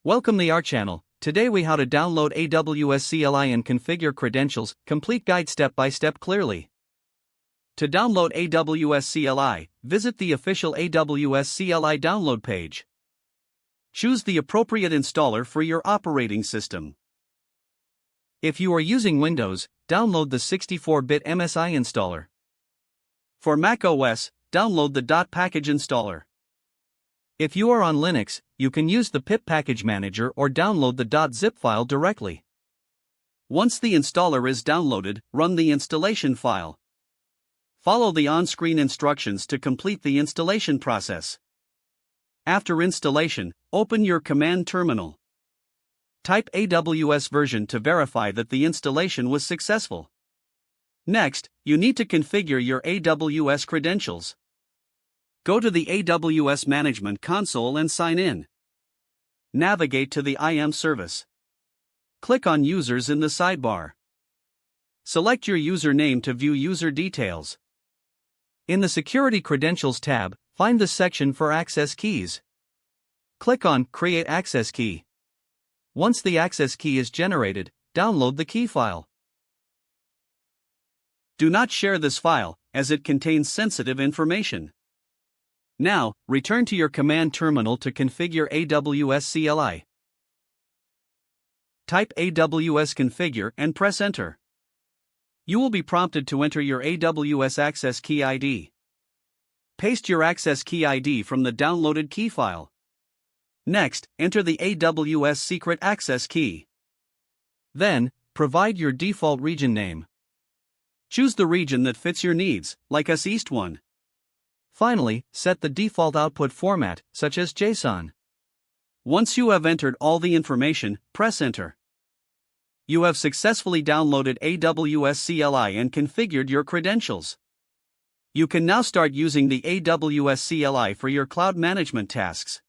Welcome to our channel. Today we how to download AWS CLI and configure credentials, complete guide step by step clearly. To download AWS CLI, visit the official AWS CLI download page. Choose the appropriate installer for your operating system. If you are using Windows, download the 64-bit MSI installer. For Mac OS, download the .package installer. If you are on Linux, you can use the pip package manager or download the .zip file directly. Once the installer is downloaded, run the installation file. Follow the on-screen instructions to complete the installation process. After installation, open your command terminal. Type AWS version to verify that the installation was successful. Next, you need to configure your AWS credentials. Go to the AWS Management Console and sign in. Navigate to the IAM service. Click on Users in the sidebar. Select your username to view user details. In the Security Credentials tab, find the section for access keys. Click on Create Access Key. Once the access key is generated, download the key file. Do not share this file, as it contains sensitive information. Now, return to your command terminal to configure AWS CLI. Type AWS configure and press enter. You will be prompted to enter your AWS access key ID. Paste your access key ID from the downloaded key file. Next, enter the AWS secret access key. Then, provide your default region name. Choose the region that fits your needs, like us East 1. Finally, set the default output format, such as JSON. Once you have entered all the information, press enter. You have successfully downloaded AWS CLI and configured your credentials. You can now start using the AWS CLI for your cloud management tasks.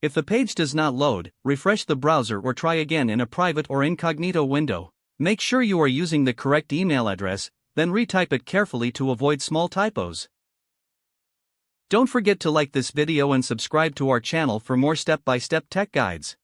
If the page does not load, refresh the browser or try again in a private or incognito window. Make sure you are using the correct email address, then retype it carefully to avoid small typos. Don't forget to like this video and subscribe to our channel for more step-by-step tech guides.